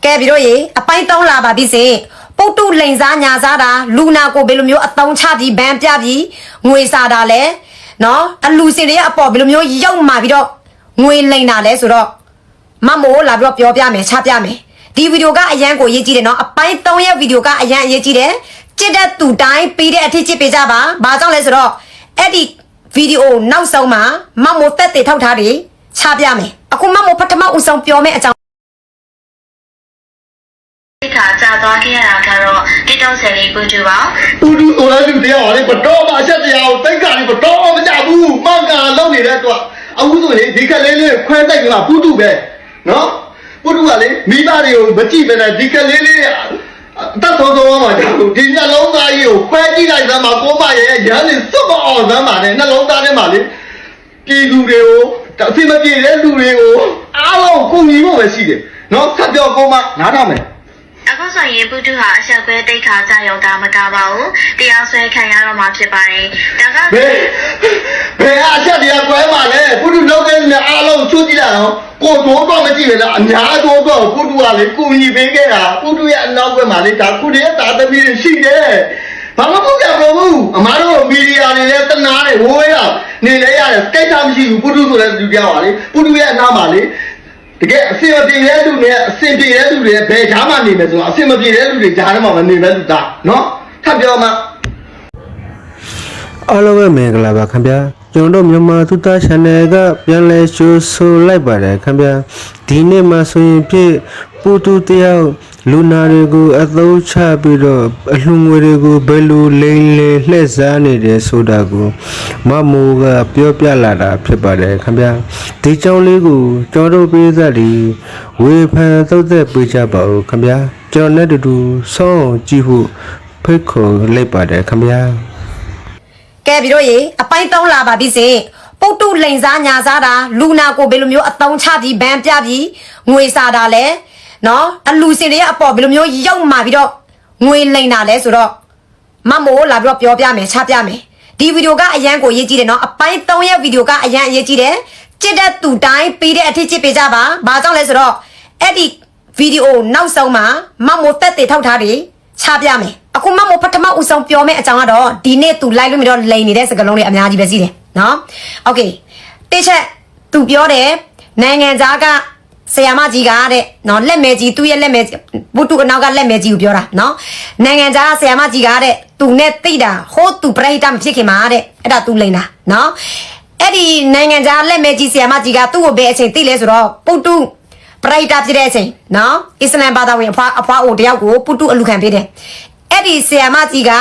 ကဲပြီးတော့ရေအပိုင်း3လာပါပြီစေပုတ်တုလိန်စားညာစားတာလူနာကိုဘယ်လိုမျိုးအတုံးချပြီးဘန်းပြပြီးငွေစားတာလဲနော်အလူစင်တွေကအပေါ်ဘယ်လိုမျိုးရောက်มาပြီးတော့ငွေလိန်တာလဲဆိုတော့မမိုးလာပြီးတော့ပြောပြမယ်ချပြမယ်ဒီဗီဒီယိုကအရန်ကိုရေးကြည့်တယ်နော်အပိုင်း3ရဲ့ဗီဒီယိုကအရန်အရေးကြီးတယ်ကြည့်တဲ့သူတိုင်းပြီးတဲ့အထိကြည့်ပေးကြပါဘာကြောင့်လဲဆိုတော့အဲ့ဒီဗီဒီယိုနောက်ဆုံးမှာမမိုးတက်တေထောက်ထားတယ်ချပြမယ်အခုမမိုးပထမဦးဆုံးပြောမယ်အကြောင်းခါကြာသွားခဲ့ရတာကတော့တိတောက်ဆယ်လေးပူတူပါပူတူဆိုတဲ့လူတရားကလေဘတော်မှအချက်တရားကိုတိတ်ကလေးဘတော်မကြဘူးမောင်ကလုံးနေတဲ့တော့အခုဆိုလေဒီကလေးလေးခွဲတိုက်ကပူတူပဲနော်ပူတူကလေမိသားတွေကိုမကြည့်ပဲနဲ့ဒီကလေးလေးတတ်တော်တော်မှကြောက်ဒီနှလုံးသားကြီးကိုခွဲကြည့်လိုက်သမ်းမှာကိုမရဲ့ရန်နေစွတ်မအောင်သမ်းမှာနဲ့နှလုံးသားထဲမှာလေပြည်သူတွေကိုအသိမပြေတဲ့လူတွေကိုအားလုံးကိုညီဖို့ပဲရှိတယ်နော်ဆက်ပြောကိုမနားထောင်မယ်အခုဆိုရင်ပုတုဟာအဆက်ကွဲတိတ်ခါကြရုံတာမကပါဘူးတရားစွဲခံရတော့မှာဖြစ်ပါတယ်ဒါကဘယ်အချက်တရားကွဲမှာလဲပုတုလုံးတဲ့နဲ့အားလုံးချွတ်ကြည့်တာနော်ကိုတော့မကြည့်ရလားအများတော့ပုတုကလေကိုညီပေးခဲ့တာပုတုရဲ့အနောက်ဘက်မှာလေဒါခုတည်းတာသမီးရှိတယ်ဘာမှမဟုတ်ကြဘူးအမားတို့မီဒီယာတွေလည်းတနာတယ်ဝိုးရနေလဲရတယ်ကိစ္စမရှိဘူးပုတုဆိုတဲ့လူပြောပါလေပုတုရဲ့အနောက်မှာလေတကယ်အစင်မပြေတဲ့လူနဲ့အစင်ပြေတဲ့လူတွေဘယ်ကြားမှနေမယ်ဆိုတော့အစင်မပြေတဲ့လူတွေကြားထဲမှာမနေမဲ့လူသားနော်ထပ်ပြောမှအားလုံးပဲမင်္ဂလာပါခင်ဗျာကျွန်တော်မြန်မာသုတ channel ကပြန်လဲရှိုးဆိုလိုက်ပါတယ်ခင်ဗျာဒီနေ့မှဆိုရင်ဖြစ်ပူတူတယောက်လူနာတွေကိုအသုံးချပြီးတော့အလှငွေတွေကိုဘယ်လိုလိမ့်လေလှည့်စားနေတယ်ဆိုတာကိုမမိုးကပြောပြလာတာဖြစ်ပါတယ်ခင်ဗျာဒီကြောင်းလေးကိုကျွန်တော်ပေးသက်ဒီဝေဖန်သုတ်သက်ပေးကြပါဦးခင်ဗျာကျွန်တော်နဲ့တူတူဆောင်းကြည့်ဖို့ဖိတ်ခေါ်လိုက်ပါတယ်ခင်ဗျာကဲပြီးတော့ရေအပိုင်း3လာပါပြီစေပုတ်တုလိန်စားညာစားတာလူနာကိုဘယ်လိုမျိုးအတုံးချပြီးဘန်းပြပြီးငွေစားတာလဲနော်အလူစင်တွေကအပေါ်ဘယ်လိုမျိုးရောက်มาပြီးတော့ငွေလိန်တာလဲဆိုတော့မမိုးလာပြီးတော့ပြောပြမယ်ချပြမယ်ဒီဗီဒီယိုကအရန်ကိုရေးကြည့်တယ်နော်အပိုင်း3ရဲ့ဗီဒီယိုကအရန်အရေးကြီးတယ်ကြည့်တဲ့သူတိုင်းပြီးတဲ့အထိကြည့်ပေးကြပါဘာကြောင့်လဲဆိုတော့အဲ့ဒီဗီဒီယိုနောက်ဆုံးမှာမမိုးတက်တေထောက်ထားတယ်ချပြမယ်အခုမမိုးပထမဦးဆုံးပြောမယ်အကြောင်းကတော့ဒီနေ့သူလိုက်လို့မတော့လိန်နေတဲ့စကားလုံးတွေအများကြီးပဲရှိတယ်နော်โอเคတိချက်သူပြောတယ်နိုင်ငံသားကဆရာမကြီးကတဲ့နော်လက်မဲကြီးသူ့ရဲ့လက်မဲဘုတုအနောက်ကလက်မဲကြီးကိုပြောတာနော်နိုင်ငံသားဆရာမကြီးကတဲ့သူနဲ့တိတာဟိုးသူပရိဟိတမဖြစ်ခင်မှာတဲ့အဲ့ဒါသူလိန်တာနော်အဲ့ဒီနိုင်ငံသားလက်မဲကြီးဆရာမကြီးကသူ့ကိုဘယ်အချိန်တိလဲဆိုတော့ပုတုပရိဟိတဖြစ်တဲ့အချိန်နော်အစ္စလမ်ဘာသာဝင်အဖွားအိုတယောက်ကိုပုတုအလူခံပေးတယ်အဲ့ဒီဆရာမကြီးက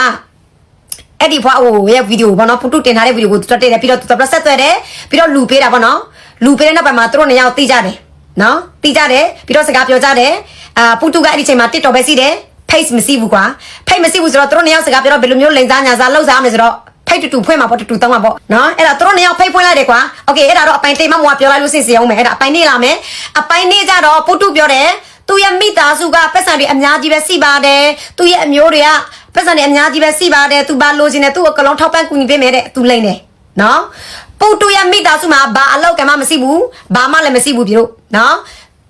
အဲ့ဒီဖွားအိုရဲ့ဗီဒီယိုပေါ့နော်ပုတုတင်ထားတဲ့ဗီဒီယိုကိုတွတ်တယ်ပြီးတော့သူဆက်သွဲတယ်ပြီးတော့လူပေးတာပေါ့နော်လူပေးတဲ့နောက်ပိုင်းမှာသူတို့နှစ်ယောက်တိကြတယ်နော်တိကြတယ်ပြီးတော့စကားပြောကြတယ်ပုတုကအဲ့ဒီချိန်မှာ TikTok ပဲစီးတယ် Face မရှိဘူးကွာ Face မရှိဘူးဆိုတော့သူတို့နှစ်ယောက်စကားပြောတော့ဘယ်လိုမျိုးလိန်စားညာစားလှုပ်စားမယ်ဆိုတော့ Face တူဖွင့်မှာပေါ့တူတောင်းမှာပေါ့နော်အဲ့ဒါသူတို့နှစ်ယောက် Face ဖွင့်လိုက်တယ်ကွာ Okay အဲ့ဒါတော့အပိုင်းတိတ်မမွားပြောလိုက်လို့စင်စီအောင်မယ်အဲ့ဒါအပိုင်းနေလာမယ်အပိုင်းနေကြတော့ပုတုပြောတယ်သူရဲ့မိသားစုကပတ်စံတွေအများကြီးပဲစီပါတယ်သူရဲ့အမျိုးတွေကပတ်စံတွေအများကြီးပဲစီပါတယ်သူဘာလို့ရှင်တယ်သူ့အကလုံးထောက်ပံ့ကူညီပေးမယ်တဲ့သူလိန်တယ်နော်ပုတုရဲ့မိသားစုမှာဘာအလောက်ကမှမရှိဘူးဘာမှလည်းမရှိဘူးပြေလို့နော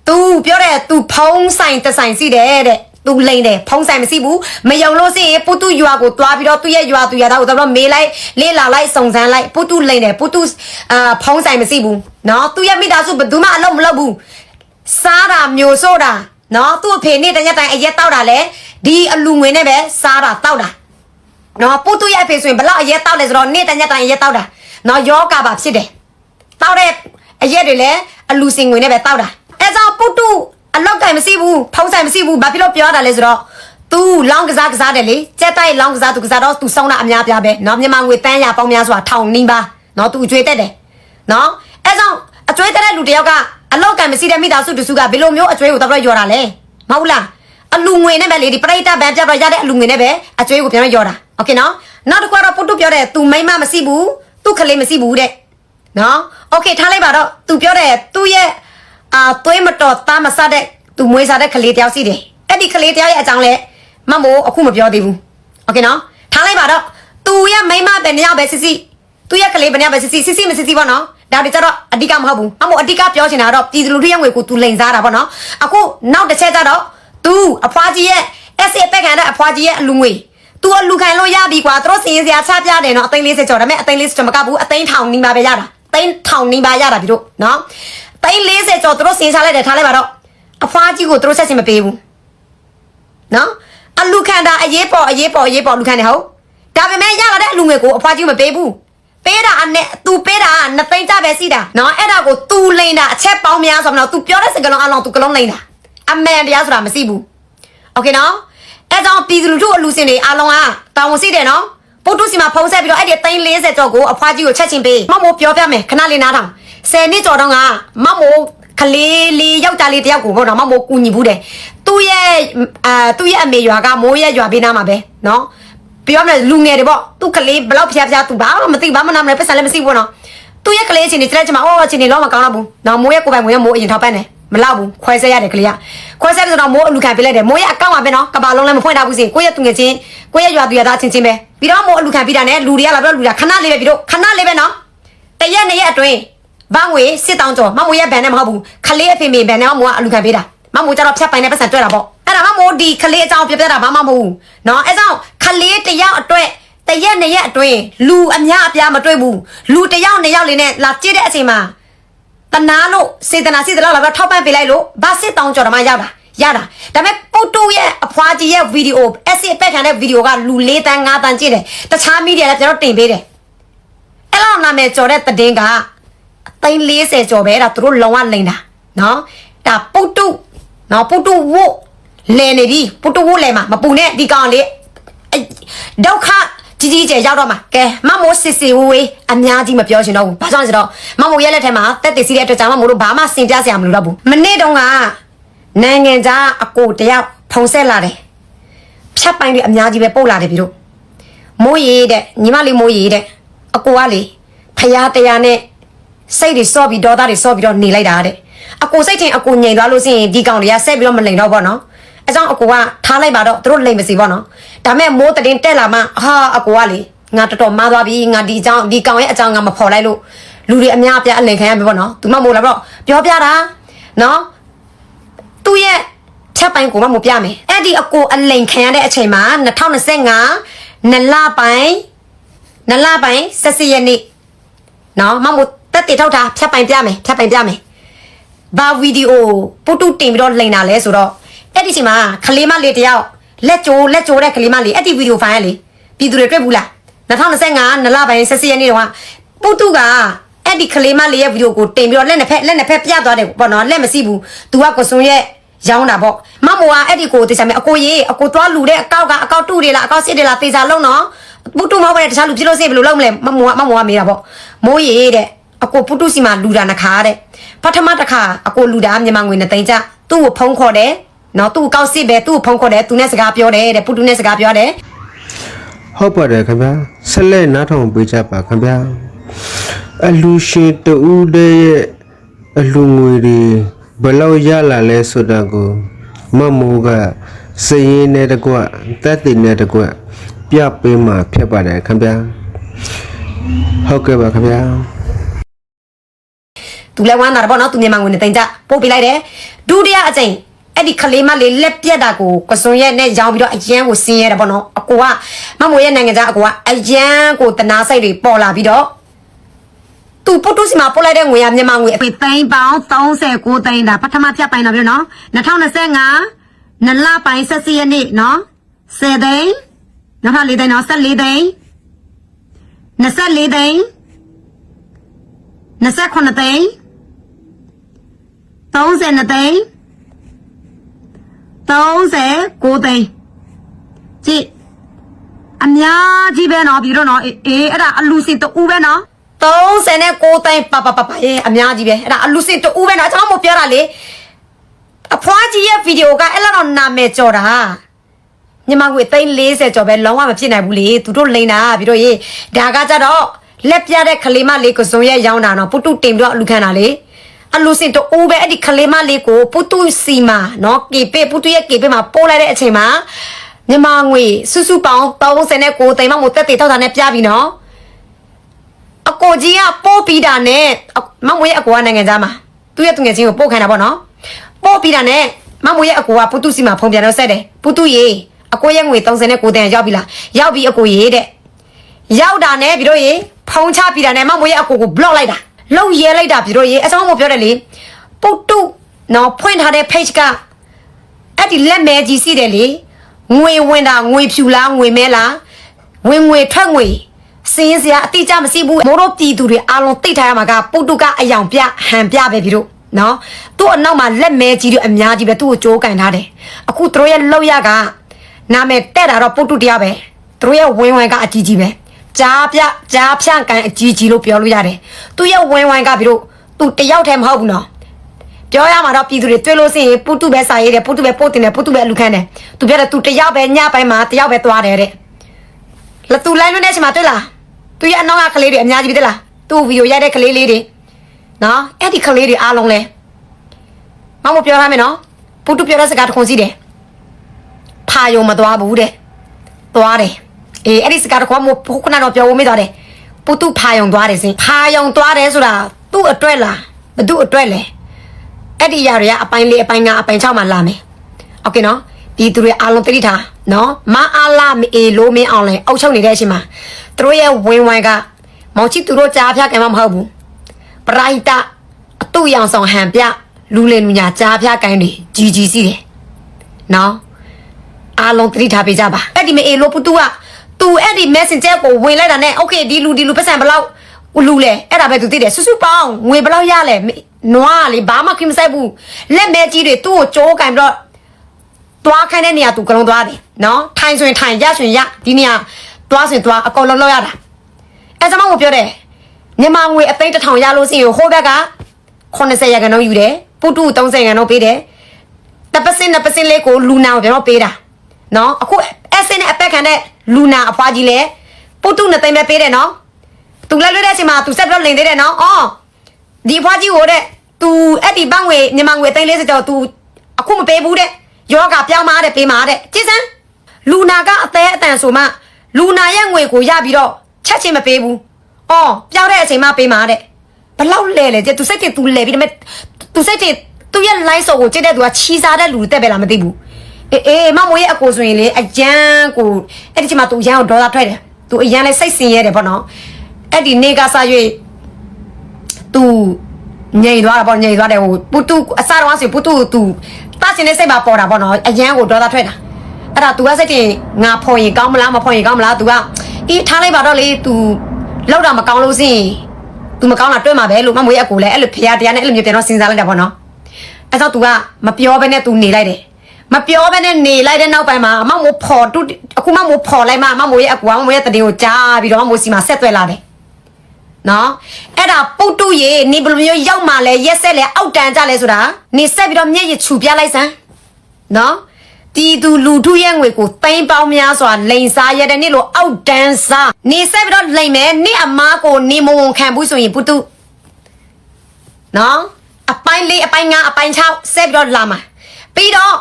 ်သူပြောတယ်သူဖုံးဆိုင်တဆိုင်စီတယ်တဲ့သူလိန်တယ်ဖုံးဆိုင်မရှိဘူးမယုံလို့စိရင်ပုတုရွာကိုတွားပြီးတော့သူ့ရဲ့ရွာသူရသားကိုတော့မေးလိုက်လေးလာလိုက်စုံစမ်းလိုက်ပုတုလိန်တယ်ပုတုဖုံးဆိုင်မရှိဘူးနော်သူ့ရဲ့မိသားစုဘယ်သူမှအလုပ်မလုပ်ဘူးစားတာမျိုးစိုးတာနော်သူ့အဖေနေ့တရက်တိုင်းအရက်တောက်တာလေဒီအလူငွေနဲ့ပဲစားတာတောက်တာနော်ပုတုရဲ့အဖေဆိုရင်ဘလောက်အရက်တောက်လဲဆိုတော့နေ့တရက်တိုင်းအရက်တောက်တာနော်ယောဂပါဖြစ်တယ်တောက်တဲ့အရက်တွေလည်းအလူစင်ငွေနဲ့ပဲတောက်တာအဲကြောင့်ပုတုအလောက်တိုင်မရှိဘူးဖုံးဆိုင်မရှိဘူးဘာဖြစ်လို့ပြောတာလဲဆိုတော့ तू လောင်းကစားတယ်လေကြက်တိုက်လောင်းကစား तू ကစားတော့ तू စောင်းတာအများပြားပဲနော်မြန်မာငွေတန်းရပေါင်းများစွာထောင်နီးပါနော် तू အကျွေးတက်တယ်နော်အဲကြောင့်အကျွေးတက်တဲ့လူတယောက်ကအလောက်ကံမရှိတဲ့မိသားစုတစုကဘယ်လိုမျိုးအကျွေးကိုတော့ရော်တာလဲမဟုတ်လားအလူငွေနဲ့ပဲလေဒီပရိသတ်ဘန်ပြတ်တော့ရတဲ့အလူငွေနဲ့ပဲအကျွေးကိုပြန်ရော်တာโอเคနော်နောက်တစ်ခါတော့ပုတုပြောတယ် तू မိမမရှိဘူးသူ့ကလေးမရှိဘူးတဲ့နော်โอเคထားလိုက်ပါတော့ तू ပြောတယ်သူ့ရဲ့သွေးမတော်သားမဆတဲ့ तू မွေးစားတဲ့ကလေးတယောက်ရှိတယ်အဲ့ဒီကလေးတယောက်ရဲ့အကြောင်းလဲမမိုးအခုမပြောသေးဘူးโอเคနော်ထားလိုက်ပါတော့ तू ရဲ့မိမပဲနှစ်ယောက်ပဲစစ်စစ်သူ့ရဲ့ကလေးပဲနှစ်ယောက်ပဲစစ်စစ်မစစ်စစ်ပေါ့နော်ဒါတွေကြတော့အဓိကမဟုတ်ဘူးမမိုးအဓိကပြောချင်တာတော့ပြည်သူလူထုရဲ့ငွေကို तू လိန်စားတာပေါ့နော်အခုနောက်တစ်ချက်ကြတော့ သူအဖွားကြီးရဲ့ SA ပက်ခံတဲ့အဖွားကြီးရဲ့အလူငွေ तू အလူခံလို့ရပြီကွာသူတို့စင်စရာချပြတယ်နော်အသိန်း40ကျော်ဒါပေမဲ့အသိန်း40ကျော်မကဘူးအသိန်းထောင်နီးပါပဲရတာသိန်းထောင်နီးပါရတာပြီတို့နော်သိန်း40ကျော်သူတို့စင်ချလိုက်တယ်ထားလိုက်ပါတော့အဖွားကြီးကိုသူတို့ဆက်ချင်မပေးဘူးနော်အလူခံတာအရေးပေါ်လူခံတယ်ဟုတ်ဒါပေမဲ့ရလာတဲ့အလူငွေကိုအဖွားကြီးမပေးဘူးပေးတာနဲ့ तू ပေးတာနှစ်သိန်းကြပဲစီးတာနော်အဲ့ဒါကို तू လိန်တာအချက်ပေါင်းများဆိုတော့ तू ပြောတဲ့စကားလုံးအလုံး तू ကလုံးလိန်တာအမှန်တရားဆိုတာမရှိဘူးโอเคနော်အဲ့ကြောင့်ပြည်သူလူထုအလူစင်တွေအားလုံးကတောင်းဝန်ရှိတယ်နော်ပုတ်တုစီမှာဖုံးဆက်ပြီးတော့အဲ့ဒီသိန်း40ကျော်ကိုအဖွားကြီးကိုချက်ချင်းပေးမမိုးပြောပြမယ်ခဏလေးနားထောင်10နှစ်ကျော်တော့ကမမိုးကလေးလေးယောက်ျားလေးတယောက်ကိုပေါ့နော်မမိုးကူညီဘူးတယ်သူ့ရဲ့အမေရွာကမိုးရဲ့ရွာပေးနာမှာပဲနော်ပြောမယ်လူငယ်တွေပေါ့သူ့ကလေးဘလောက်ဖျားသူဘာမှမသိဘာမှနားမလဲပတ်စံလည်းမရှိဘူးနော်သူ့ရဲ့ကလေးချင်းနေစလက်ချင်မှာအော်ချင်းနေတော့မကောင်းတော့ဘူးနော်မိုးရဲ့ကိုယ်ပိုင်ငွေမိုးအရင်ထောက်ပံ့တယ်မလောက်ဘူးခွဲဆက်ရတယ်ကလေးကခွဲဆက်ဆိုတော့မိုးအလူခံပေးလိုက်တယ်မိုးရဲ့အကောင့်ပါပဲနော်ကဘာလုံးလည်းမဖွင့်ထားဘူးစီကိုယ့်ရဲ့သူငယ်ချင်းကိုယ့်ရဲ့ရွာသူရသားချင်းချင်းပဲပြီးတော့မိုးအလူခံပေးတာနဲ့လူတွေကလာပြီးတော့လူတာခဏလေးပဲပြီးတော့ခဏလေးပဲနော်တရက်နှစ်ရက်အတွင်းဘာငွေစစ်တောင်းကျော်မမိုးရဲ့ဘန်နဲ့မဟုတ်ဘူးခလေးအဖေမေဘန်နဲ့မိုးကအလူခံပေးတာမမိုးကျတော့ဖြတ်ပိုင်နဲ့ပတ်စံတွဲတာပေါ့အဲ့ဒါမမိုးဒီခလေးအကြောင်းပြပြတာဘာမှမဟုတ်ဘူးနော်အဲ့ကြောင့်ခလေးတယောက်အတွက်တရက်နှစ်ရက်အတွင်းလူအများအပြားမတွေ့ဘူးလူတယောက်နှစ်ယောက်လေးနဲ့လာကြည့်တဲ့အချိန်မှာတနာလို့စေတနာစီတလောက်လာတော့ထောက်ပံ့ပေးလိုက်လို့ဘာစစ်တောင်းကြော်တော့မှရောက်တာဒါပေမဲ့ပုတ်တူရဲ့အဖွားကြီးရဲ့ဗီဒီယို SA ပက်ခံတဲ့ဗီဒီယိုကလူ4တန်း5တန်းကြည့်တယ်တခြားမီဒီယာလည်းကျွန်တော်တင်ပေးတယ်အဲ့လောက်နာမည်ကျော်တဲ့သတင်းကအသိန်း40ကျော်ပဲဒါသူတို့လုံးဝလိန်တာနော်ဒါပုတ်တူနော်ပုတ်တူဝို့လဲနေပြီပုတ်တူဝို့လဲမှာမပူနဲ့ဒီကောင်လေးဒုက္ခကြီးကျယ်ရောက်တော့မှာကဲမမိုးစစ်ဝေးအများကြီးမပြောချင်တော့ဘူးဘာကြောင့်လဲဆိုတော့မမိုးရဲ့လက်ထဲမှာတက်တည်စီတဲ့အတွက်ကြောင့်မမိုးတို့ဘာမှစင်ပြစရာမလိုတော့ဘူးမနေ့တုန်းကနိုင်ငံခြားအကိုတယောက်ဖုံဆက်လာတယ်ဖြတ်ပိုင်းတွေအများကြီးပဲပို့လာတယ်ပြီတို့မိုးရီတဲ့ညီမလေးမိုးရီတဲ့အကိုကလေဖရားတရားနဲ့စိတ်တွေစော့ပြီးဒေါသတွေစော့ပြီးတော့နေလိုက်တာတဲ့အကိုစိတ်ထင်အကိုငြိမ်သွားလို့ရှိရင်ဒီကောင်တွေကဆက်ပြီးတော့မလိန်တော့ဘောနော်အကြောင်းအကိုကထားလိုက်ပါတော့သူတို့လိမ်မစီပေါ့နော်ဒါမဲ့မိုးတင်တက်လာမှဟာအကိုကလေငါတော်တော်မားသွားပြီငါဒီအကြောင်းဒီကောင်ရဲ့အကြောင်းငါမဖော်လိုက်လို့လူတွေအများအပြားအလင်ခံရပြီပေါ့နော်သူမမိုးလာတော့ပြောပြတာနော်သူရဲ့ချက်ပိုင်းကိုမမိုးပြမယ်အဲ့ဒီအကိုအလင်ခံရတဲ့အချိန်မှာ2025နလပိုင်း14ရက်နေ့နော်မမိုးတက်တေထောက်တာဖြတ်ပိုင်းပြမယ်ဘာဗီဒီယိုပုတုတင်ပြီးတော့လိန်တာလဲဆိုတော့အဲ့ဒီချိန်မှာခလေးမလေးတယောက်လက်ကျိုးတဲ့ခလေးမလေးအဲ့ဒီဗီဒီယိုဖိုင်ကလေပြည်သူတွေတွေ့ဘူးလား2025နလပိုင်း14ရက်နေ့တော့ပုတုကအဲ့ဒီခလေးမလေးရဲ့ဗီဒီယိုကိုတင်ပြီးတော့လက်နှစ်ဖက်ပြသွားတယ်ပေါ့နော်လက်မရှိဘူး तू ကကိုစွန်ရဲ့ရောင်းတာပေါ့မမိုးကအဲ့ဒီကိုတေချာမယ်အကိုသွားလူတဲ့အကောက်တူတွေလားအကောက်စစ်တွေလားတေချာလုံးနော်ပုတုမဟုတ်ပဲတခြားလူဖြစ်လို့စိဘယ်လိုလုပ်မလဲမမိုးကမေးတာပေါ့မိုးရေတဲ့အကိုပုတုစီမှာလူတာနှခါတဲ့ပထမတစ်ခါအကိုလူတာမြန်မာငွေနဲ့တိန်ကြသူ့ကိုဖုံးခေါ်တယ်နော်သူ့ကောက်စစ်ပဲသူ့ကိုဖုံးခေါ်တယ်သူနဲ့စကားပြောတယ်တဲ့ပုတုနဲ့စကားပြောတယ်ဟုတ်ပါတယ်ခင်ဗျာဆက်လက်နားထောင်ပေးကြပါခင်ဗျာအလူရှင်တူတဲ့ရဲ့အလူငွေတွေဘယ်လောက်ရလာလဲဆိုတာကိုမမိုးကစည်ရင်းနဲ့တကွတက်တည်နဲ့တကွပြပေးမှာဖြစ်ပါတယ်ခင်ဗျာဟုတ်ကဲ့ပါခင်ဗျာသူလည်းဝမ်းသာတယ်ပေါ့နော်သူမြန်မာငွေနဲ့တင်ကြပို့ပေးလိုက်တယ်ဒုတိယအကြိမ်အဲ့ဒီခလေးမလေးလက်ပြက်တာကိုကစွန်ရဲ့နဲ့ရောင်းပြီးတော့အရန်ကိုဆင်းရဲတယ်ပေါ့နော်အကိုကမမိုးရဲ့နိုင်ငံခြားအကိုကအရန်ကိုတနာစိတ်တွေပေါ်လာပြီးတော့သူပုတ်တုစီမှာပို့လိုက်တဲ့ငွေကမြန်မာငွေအပေသိန်းပေါင်း39သိန်းဒါပထမဖြတ်ပိုင်းတော့ပြီနော်2025နလပိုင်း14ရက်နေ့နော်10သိန်းနောက်ထပ်4သိန်းနော်14သိန်း24သိန်း29သိန်း32သိန်း39သိန်းကြည့်အများကြီးပဲနော်ပြီးတော့နော်အေးအဲ့ဒါအလူစင်တူပဲနော်39သိန်းပရေးအများကြီးပဲအဲ့ဒါအလူစင်တူပဲနော်ကျွန်တော်မပြောတာလေအဖွားကြီးရဲ့ဗီဒီယိုကအဲ့လောက်နာမည်ကျော်တာမြန်မာငွေသိန်း40ကျော်ပဲလုံးဝမဖြစ်နိုင်ဘူးလေသူတို့လိန်တာပြီးတော့ရေးဒါကကြတော့လက်ပြတဲ့ခလေးမလေးကိုစုံရဲ့ရောင်းတာနော်ပုတုတင်ပြီးတော့အလူခံတာလေအလူစင်တူပဲအဲ့ဒီခလေးမလေးကိုပုတုစီမာနော်ပုတုရဲ့ကေပေမှာပို့လိုက်တဲ့အချိန်မှာမြန်မာငွေစုပေါင်း39သိန်းမှမို့တက်တေထောက်တာနဲ့ပြပြီနော်အကိုကြီးကပို့ပြီးတာနဲ့မမွေးအကိုကနိုင်ငံသားမှာသူ့ရဲ့သူငယ်ချင်းကိုပို့ခံတာပေါ့နော်ပို့ပြီးတာနဲ့ မမိုးရဲ့အကိုကပုတုစီမှာဖုံပြန်တော့ဆက်တယ်ပုတုရေအကိုရဲ့ငွေ39တန်ရောက်ပြီလားရောက်ပြီအကိုရေတဲ့ရောက်တာနဲ့ပြီးတော့ရေဖုံချပြီးတာနဲ့မမိုးရဲ့အကိုကို block လိုက်တာလုံရဲလိုက်တာပြီးတော့ရေအဆောင်မို့ပြောတယ်လေပုတုနော်ဖွင့်ထားတဲ့ page ကအဲ့ဒီလက်မဲကြီးစီးတယ်လေငွေဝင်တာငွေဖြူလားငွေမဲလားဝင်ငွေထွက်ငွေစင်းစရာအတိအကျမရှိဘူးမိုးတို့ပြည်သူတွေအားလုံးသိထားရမှာကပုတုကအယောင်ပြဟန်ပြပဲပြီးတော့နော်သူ့အနောက်မှာလက်မဲကြီးတွေအများကြီးပဲသူ့ကိုကြိုးကန်ထားတယ်အခုသူတို့ရဲ့လောက်ရကနာမည်တက်တာတော့ပုတုတရားပဲသူတို့ရဲ့ဝင်းဝိုင်းကအကြီးကြီးပဲကြားဖြန့်ကန်အကြီးကြီးလို့ပြောလို့ရတယ်သူ့ရဲ့ဝင်းဝိုင်းကပြီးတော့သူတယောက်တည်းမဟုတ်ဘူးနော်ပြောရမှာတော့ပြည်သူတွေတွေ့လို့ရှိရင်ပုတုပဲစာရေးတယ်ပုတုပဲပို့တင်တယ်ပုတုပဲအလူခန်းတယ်သူပြောတယ်သူတယောက်ပဲညပိုင်းမှာတယောက်ပဲသွားတယ်တဲ့လသူလိုက်လို့နေချင်မှာတွေ့လားသူရဲ့အနောက်ကကလေးတွေအများကြီးပဲတွေ့လားသူ့ဗီဒီယိုရိုက်တဲ့ကလေးလေးတွေနော်အဲ့ဒီကလေးတွေအားလုံးလဲမမပြောရမယ်နော်ပုတုပြောတဲ့စကားတစ်ခုစီးတယ်ဖာယုံမသွားဘူးတဲ့သွားတယ်အေးအဲ့ဒီစကားတစ်ခုမှခုနတော့ပြောဖို့မေ့သွားတယ်ပုတုဖာယုံသွားတယ်စင်ဖာယုံသွားတယ်ဆိုတာသူ့အတွက်လားဘသူ့အတွက်လဲအဲ့ဒီຢာတွေကအပိုင်း၄အပိုင်း၅အပိုင်း၆မှာလာမယ်โอเคနော်ဒီသူတွေအားလုံးသိထားနော်မအားလာမအေလိုမင်းအောင်လဲအုပ်ချုပ်နေတဲ့အချိန်မှာသူတို့ရဲ့ဝင်ဝိုင်းကမောင်ချစ်သူတို့ကြားဖြတ်ကံမမဟုတ်ဘူးပရိုက်တာအတူရောင်ဆောင်ဟန်ပြလူလေလူညာကြားဖြတ်ကံတွေကြီးစီးတယ်နော်အားလုံးသိထားပေးကြပါအဲ့ဒီမအေလိုပုတူကသူအဲ့ဒီ messenger ကိုဝင်လိုက်တာနဲ့โอเคဒီလူပတ်စံဘလောက်လူလဲအဲ့ဒါပဲသူသိတယ်စုပေါင်းငွေဘလောက်ရလဲနွားလေဘာမှခင်မဆိုင်ဘူးလက်မဲကြီးတွေသူ့ကိုကြိုးကင်ပြီးတော့သွားခိုင်းတဲ့နေရာသူကလုံးသွားတယ်နော်ထိုင်ဆိုရင်ထိုင်ရဆိုရင်ရဒီနေရာသွားဆိုရင်သွားအကုန်လုံးလောက်ရတာအဲကျွန်မကိုပြောတယ်မြန်မာငွေအသိန်း1000ရလို့ရှိရင်ဟိုဘက်က80ရာခိုင်နှုန်းယူတယ်ပုတု30ရာခိုင်နှုန်းပေးတယ်2%လေးကိုလူနာကိုပြန်တော့ပေးတာနော်အခု S နဲ့အပက်ခံတဲ့လူနာအဖွားကြီးလဲပုတု2သိန်းပဲပေးတယ်နော်သူလက်လွှဲတဲ့အချိန်မှာသူဆက်ပြီးတော့လိန်သေးတယ်နော်အော်ဒီဖွားကြီးကိုတဲ့ तू အဲ့ဒီဘန့်ငွေမြန်မာငွေ340ကျော် तू အခုမပေးဘူးတဲ့ယောဂပြောင်းมาတဲ့ပေးมาတဲ့ကြည်စမ်းလူနာကအသေးအတန်ဆိုမှလူနာရဲ့ငွေကိုရပြီးတော့ချက်ချင်းမပေးဘူးအော်ပြောင်းတဲ့အချိန်မှပေးมาတဲ့ဘလောက်လဲလေ तू စိတ်တည် तू လဲပြီးဒါပေမဲ့ तू စိတ်တည် तू ရဲ့ line ဆိုကိုကြည့်တဲ့ तू ကချီစားတဲ့လူတက်ပဲလားမသိဘူးအေးမမိုးရဲ့အကိုဆိုရင်လေအရန်ကိုအဲ့ဒီချိန်မှာ तू အရန်ကိုဒေါသထွက်တယ် तू အရန်လေးစိတ်ဆင်းရဲတယ်ပေါ့နော်အဲ့ဒီနေကစား၍သူညိန်သွားတာပေါ့ညိန်သွားတယ်ဟိုပုတုအစားတော့ဆိုပုတုသူတဆင်းနေစိတ်မှာပေါ်တာပေါ့နော်အရန်ကိုဒေါသထွက်တာအဲ့ဒါ तू ကစိတ်တင်ငါဖော်ရင်ကောင်းမလားမဖော်ရင်ကောင်းမလား तू ကအေးထားလိုက်ပါတော့လေ तू လောက်တာမကောင်းလို့စင် तू မကောင်းတာတွေ့မှာပဲလို့မမွေးအကိုလည်းအဲ့လိုဖရားတရားနဲ့အဲ့လိုမျိုးပြန်တော့စဉ်းစားလိုက်တာပေါ့နော်အဲ့တော့ तू ကမပြောဘဲနဲ့ तू နေလိုက်တယ်မပြောဘဲနဲ့နေလိုက်တဲ့နောက်ပိုင်းမှာမမိုးဖော်တူအခုမမိုးဖော်လိုက်မှမမိုးရဲ့အကူမမိုးရဲ့တတင်ကိုကြားပြီးတော့မမိုးစီမှာဆက်သွဲလာတယ်နော်အဲ့ဒါပုတ်တူရေနေဘလိုမျိုးရောက်မှလဲရက်ဆက်လဲအောက်တန်းကြလဲဆိုတာနေဆက်ပြီးတော့မျက်ရည်ခြူပြလိုက်စမ်းနော်တီသူလူထုရဲ့ငွေကိုသိမ်းပေါင်းများစွာလိန်စားရတဲ့နေ့လိုအောက်တန်းစားနေဆက်ပြီးတော့လိန်မယ်နေ့အမားကိုနေမဝန်ခံဘူးဆိုရင်ပုတ်တူနော်အပိုင်း၄အပိုင်း၅အပိုင်း၆ဆက်ပြီးတော့လာမှာပြီးတော့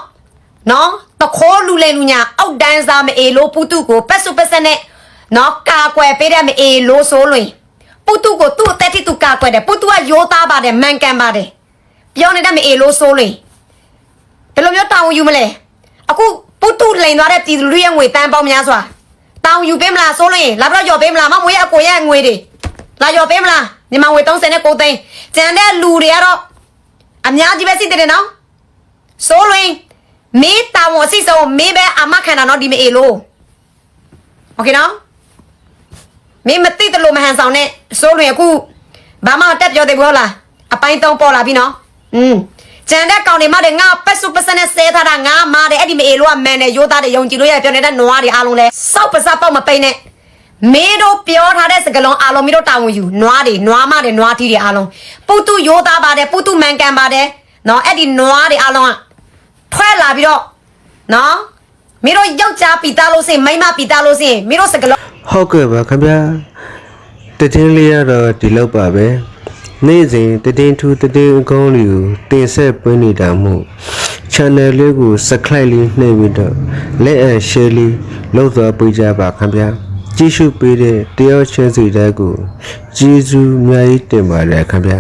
နော်တခိုးလူလေလူညာအောက်တန်းစားမအေလို့ပုတ်တူကိုပက်စုပက်ဆက်နဲ့နော်ကာကွယ်ပေးတဲ့မအေလို့ဆိုလို့ပုတုကိုသူ့အသက်ထိသူကာကွယ်တယ်ပုတုကရိုးသားပါတယ်မှန်ကန်ပါတယ်ပြောနေတဲ့မအေလို့ဆိုလို့ဘယ်လိုမျိုးတောင်းယူမလဲအခုပုတုလိန်သွားတဲ့ပြည်သူလူရဲ့ငွေတန်းပေါင်းများစွာတောင်းယူပေးမလားဆိုလို့လာပြီးတော့ရော်ပေးမလားမမွေးအကိုရဲ့ငွေတွေလာရော်ပေးမလားမြန်မာငွေ39သိန်းကျန်တဲ့လူတွေကတော့အများကြီးပဲစစ်တယ်နော်ဆိုလို့မင်းတောင်းဝစစ်စုံမင်းပဲအမခံတာနော်ဒီမအေလို့โอเคနော်မင်းမသိတယ်လို့မဟန်ဆောင်နဲ့ဆိုလို့အခုဘာမှတက်ပြောသေးဘူးဟုတ်လားအပိုင်း3ပေါ်လာပြီနော်ကျန်တဲ့ကောင်တွေမှတဲ့ငါပက်စုပစနဲ့ဆဲထားတာငါမာတယ်အဲ့ဒီမအေလို့ကမန်တယ်ရိုးသားတယ်ယုံကြည်လို့ရပြောနေတဲ့နွားတွေအားလုံးလဲစောက်ပစပေါက်မပိတ်နဲ့မင်းတို့ပြောထားတဲ့စကလုံးအားလုံးမင်းတို့တာဝန်ယူနွားတွေနွားမတွေနွားထီးတွေအားလုံးပုတုရိုးသားပါတယ်ပုတုမှန်ကန်ပါတယ်နော်အဲ့ဒီနွားတွေအားလုံးကထွက်လာပြီးတော့နော်မင်းတို့ယောက်ျားပီတာလို့စင်မိန်းမပီတာလို့စင်မင်းတို့စကလုံးဟုတ်ကဲ့ပါခင်ဗျာတည်င်းလေးရတော့ဒီလောက်ပါပဲနေ့စဉ်တည်င်းထူးတည်င်းအကောင်းလေးကိုတင်ဆက်ပေးနေတာမို့ channel လေးကို subscribe လေးနှိပ်ပြီးတော့ like and share လေးလုပ်သွားပေးကြပါခင်ဗျာကြည့်ရှုပေးတဲ့တယောက်ချင်းစီတိုင်းကိုကျေးဇူးအများကြီးတင်ပါတယ်ခင်ဗျာ